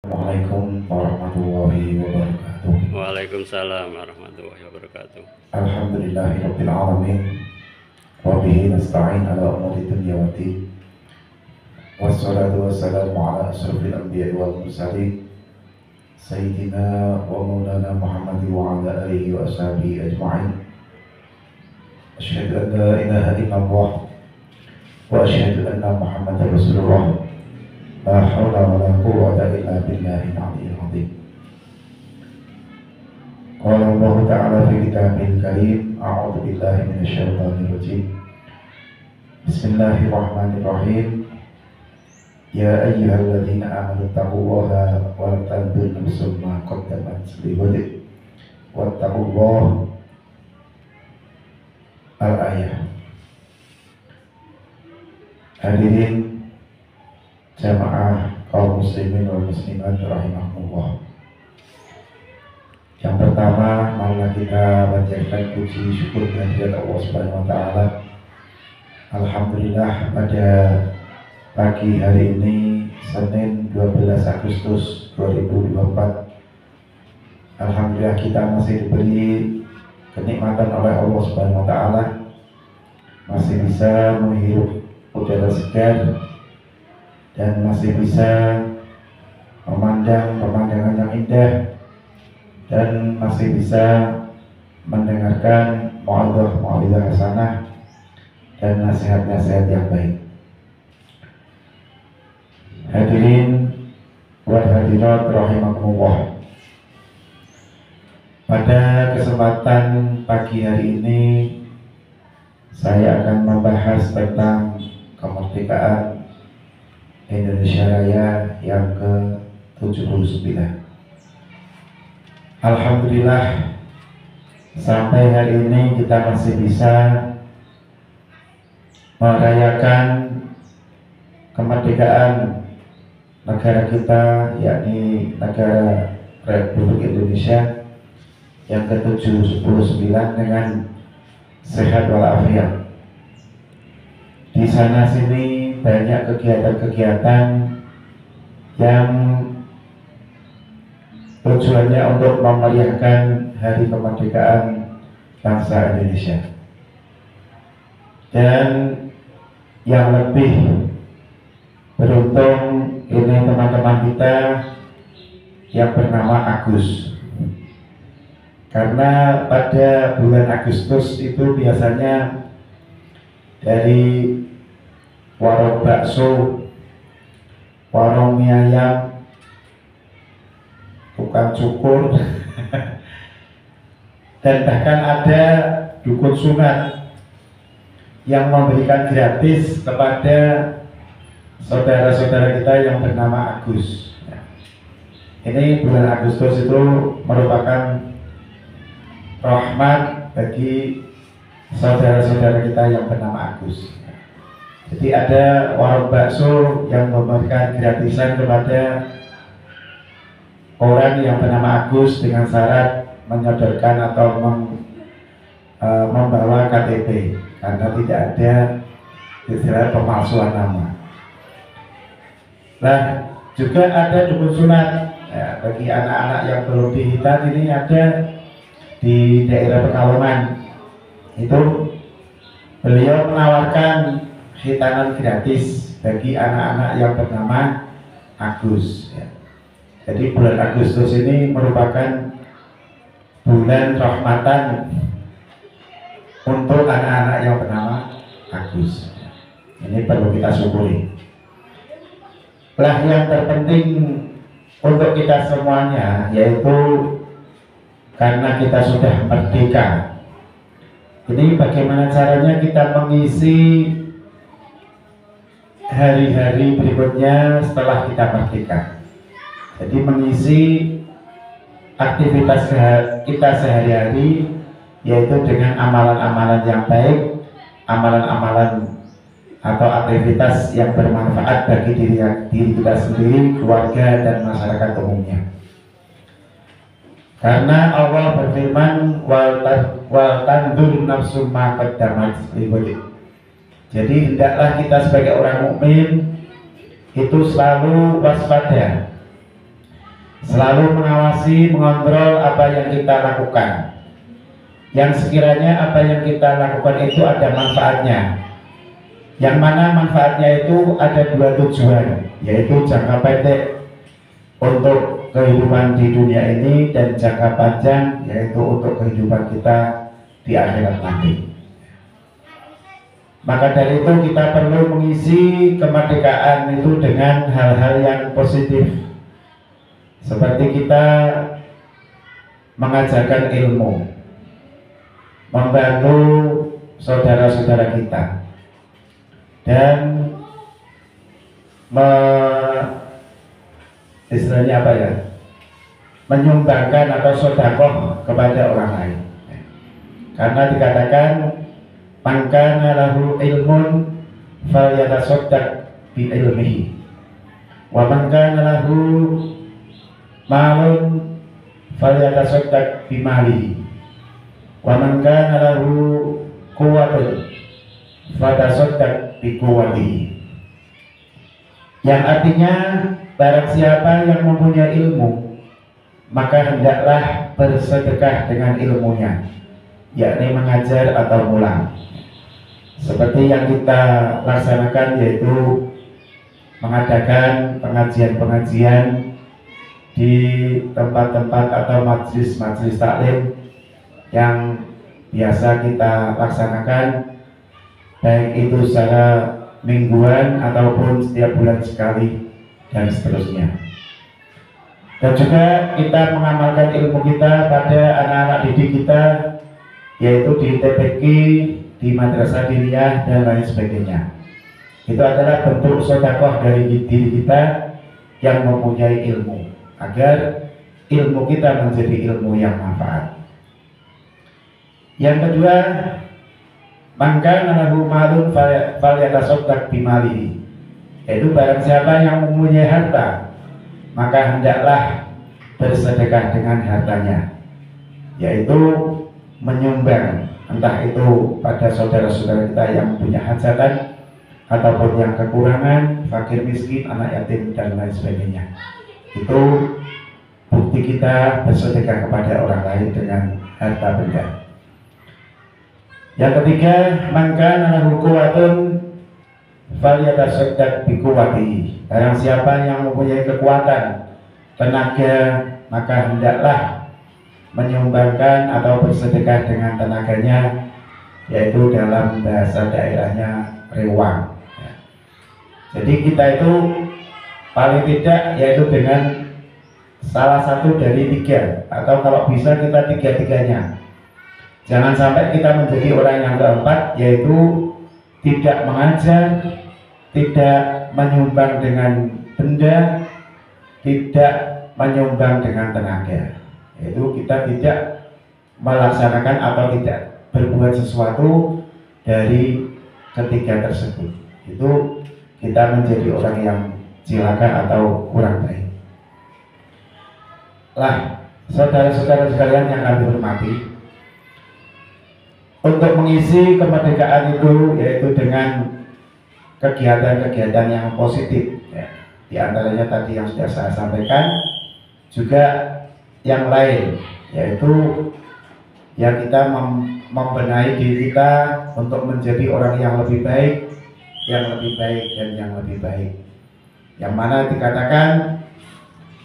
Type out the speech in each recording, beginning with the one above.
Assalamualaikum warahmatullahi wabarakatuh. Waalaikumsalam warahmatullahi wabarakatuh. Alhamdulillahirabbil alamin wa bihi nasta'in ala umuri dunya waddin. Wassalatu wassalamu ala asyrafil anbiya'i wal mursalin sayyidina wa maulana Muhammad wa ala alihi wa ashabihi ajma'in. Asyhadu an la ilaha illallah wa asyhadu anna Muhammadar Rasulullah. La haula wa la quwwata illa billahil aliyyil azim. Qala Allah Ta'ala fi kitabil karim, a'udzu billahi minasyaitonir rajim. Bismillahirrahmanirrahim. Ya ayyuhalladzina amanu taqullaha wa la tanzur nafsum ma qaddamat lighadin wattaqullaha. Al-ayah. Hadirin jamaah kaum muslimin wal muslimat rahimahumullah. Yang pertama, marilah kita panjatkan puji syukur kehadirat Allah Subhanahu wa taala. Alhamdulillah, pada pagi hari ini Senin 12 Agustus 2024, alhamdulillah kita masih diberi kenikmatan oleh Allah Subhanahu wa taala, masih bisa menghirup udara segar dan masih bisa memandang pemandangan yang indah dan masih bisa mendengarkan mau'izah hasanah dan nasihat-nasihat yang baik. Hadirin wa hadirat rahimakumullah. Pada kesempatan pagi hari ini saya akan membahas tentang kemerdekaan Indonesia Raya yang ke-79. Alhamdulillah, sampai hari ini kita masih bisa merayakan kemerdekaan negara kita, yakni negara Republik Indonesia yang ke-79 dengan sehat walafiat. Di sana sini banyak kegiatan-kegiatan yang tujuannya untuk memeriahkan hari kemerdekaan bangsa Indonesia. Dan yang lebih beruntung ini teman-teman kita yang bernama Agus. Karena pada bulan Agustus itu biasanya dari warung bakso, warung mie ayam, tukang cukur dan bahkan ada dukun sunat yang memberikan gratis kepada saudara-saudara kita yang bernama Agus. Ini bulan Agustus itu merupakan rahmat bagi saudara-saudara kita yang bernama Agus. Jadi ada warung bakso yang memberikan gratisan kepada orang yang bernama Agus dengan syarat menyodorkan atau membawa KTP, karena tidak ada istilah pemalsuan nama. Nah, juga ada dukun sunat ya, bagi anak-anak yang belum dihitan. Ini ada di daerah Pekalongan. Itu beliau menawarkan hitanan gratis bagi anak-anak yang bernama Agus ya. Jadi bulan Agustus ini merupakan bulan rahmatan untuk anak-anak yang bernama Agus. Ini perlu kita syukuri. Lah yang terpenting untuk kita semuanya yaitu karena kita sudah merdeka. Ini bagaimana caranya kita mengisi hari-hari berikutnya setelah kita merdeka. Jadi mengisi aktivitas kita sehari-hari yaitu dengan amalan-amalan yang baik, amalan-amalan atau aktivitas yang bermanfaat bagi diri kita sendiri, keluarga dan masyarakat umumnya. Karena Allah berfirman wal tandur nafsum ma qaddamat lighadin. Jadi hendaklah kita sebagai orang mukmin itu selalu waspada selalu mengawasi, mengontrol apa yang kita lakukan. Yang sekiranya apa yang kita lakukan itu ada manfaatnya. Yang mana manfaatnya itu ada dua tujuan, yaitu jangka pendek untuk kehidupan di dunia ini dan jangka panjang yaitu untuk kehidupan kita di akhirat nanti. Maka dari itu kita perlu mengisi kemerdekaan itu dengan hal-hal yang positif, seperti kita mengajarkan ilmu, membantu saudara-saudara kita, dan istilahnya apa ya, menyumbangkan atau sedekah kepada orang lain. Karena dikatakan man kana lahu ilmun falyatasaddaq bi ilmihi wa man kana lahu malun falyatasaddaq bi malihi wa man kana lahu quwwatun fatasaddaq bi quwwatihi. Yang artinya barang siapa yang mempunyai ilmu maka hendaklah bersedekah dengan ilmunya, yakni mengajar atau mulang. Seperti yang kita laksanakan yaitu mengadakan pengajian-pengajian di tempat-tempat atau majelis-majelis taklim yang biasa kita laksanakan, baik itu secara mingguan ataupun setiap bulan sekali dan seterusnya. Dan juga kita mengamalkan ilmu kita pada anak-anak didik kita, yaitu di TPQ, di madrasah diniyah dan lain sebagainya. Itu adalah bentuk sedekah dari diri kita yang mempunyai ilmu, agar ilmu kita menjadi ilmu yang manfaat. Yang kedua, man kana lahu malun falyatasaddaq bimalihi, yaitu barang siapa yang mempunyai harta maka hendaklah bersedekah dengan hartanya, yaitu menyumbang, entah itu pada saudara-saudara kita yang punya hajatan ataupun yang kekurangan, fakir miskin, anak yatim dan lain sebagainya. Itu bukti kita bersedekah kepada orang lain dengan harta benda. Yang ketiga, man kana lahu quwwatun falyatasaddaq bi quwwatihi. Barang siapa yang mempunyai kekuatan, tenaga, maka hendaklah menyumbangkan atau bersedekah dengan tenaganya, yaitu dalam bahasa daerahnya rewang. Jadi kita itu paling tidak yaitu dengan salah satu dari tiga, atau kalau bisa kita tiga-tiganya. Jangan sampai kita menjadi orang yang keempat, yaitu tidak mengajar, tidak menyumbang dengan benda, tidak menyumbang dengan tenaga. Yaitu kita tidak melaksanakan atau tidak berbuat sesuatu dari ketiga tersebut. Itu kita menjadi orang yang cilaka atau kurang baik. Lah, saudara-saudara sekalian yang kami hormati, untuk mengisi kemerdekaan itu yaitu dengan kegiatan-kegiatan yang positif, ya. Di antaranya tadi yang sudah saya sampaikan, juga yang lain, yaitu ya kita membenahi diri kita untuk menjadi orang yang lebih baik, yang lebih baik dan yang lebih baik. Yang mana dikatakan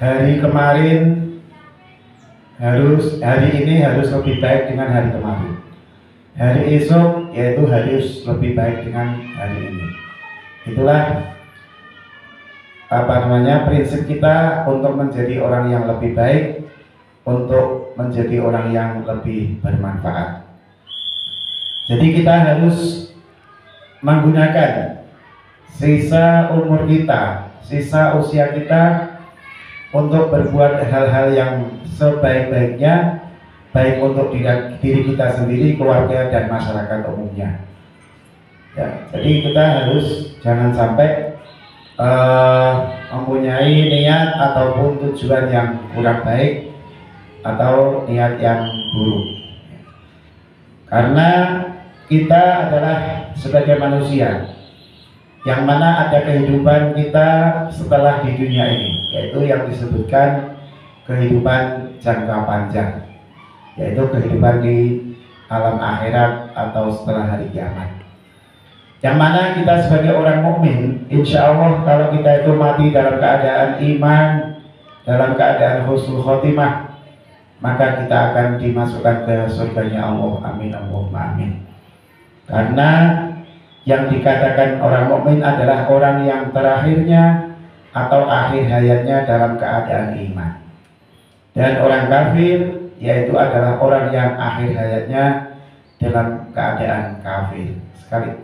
hari ini harus lebih baik dengan hari kemarin. Hari esok yaitu harus lebih baik dengan hari ini. Itulah prinsip kita untuk menjadi orang yang lebih baik, untuk menjadi orang yang lebih bermanfaat. Jadi kita harus menggunakan sisa umur kita, sisa usia kita untuk berbuat hal-hal yang sebaik-baiknya, baik untuk diri kita sendiri, keluarga dan masyarakat umumnya. Ya, jadi kita harus jangan sampai mempunyai niat ataupun tujuan yang kurang baik atau niat yang buruk. Karena kita adalah sebagai manusia yang mana ada kehidupan kita setelah di dunia ini, yaitu yang disebutkan kehidupan jangka panjang, yaitu kehidupan di alam akhirat atau setelah hari kiamat. Yang mana kita sebagai orang mukmin, insya Allah kalau kita itu mati dalam keadaan iman, dalam keadaan husnul khotimah, maka kita akan dimasukkan ke surganya Allah. Amin Allahumma amin. Karena yang dikatakan orang mukmin adalah orang yang terakhirnya atau akhir hayatnya dalam keadaan iman. Dan orang kafir yaitu adalah orang yang akhir hayatnya dalam keadaan kafir.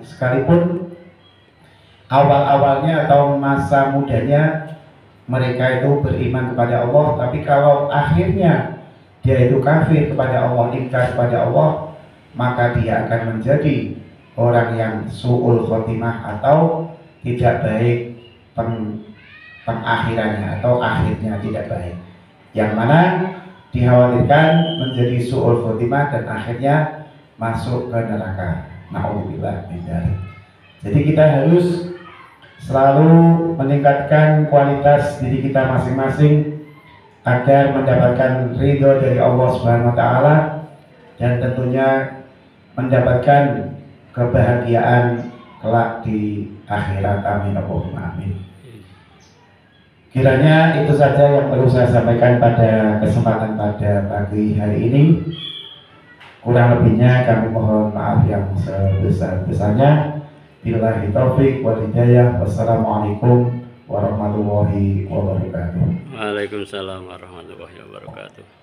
Sekalipun awal-awalnya atau masa mudanya mereka itu beriman kepada Allah, tapi kalau akhirnya dia itu kafir kepada Allah, ingkar kepada Allah, maka dia akan menjadi orang yang su'ul khotimah atau tidak baik pengakhirannya atau akhirnya tidak baik, yang mana dikhawatirkan menjadi su'ul khotimah dan akhirnya masuk ke neraka. Na'udzubillah min dzalik. Jadi kita harus selalu meningkatkan kualitas diri kita masing-masing agar mendapatkan ridho dari Allah Subhanahu wa taala dan tentunya mendapatkan kebahagiaan kelak di akhirat. Amin Allahumma amin. Kiranya itu saja yang perlu saya sampaikan pada kesempatan pada pagi hari ini. Kurang lebihnya kami mohon maaf yang sebesar-besarnya. Billahi taufik wal hidayah. Wassalamualaikum warahmatullahi wabarakatuh. Waalaikumsalam warahmatullahi wabarakatuh.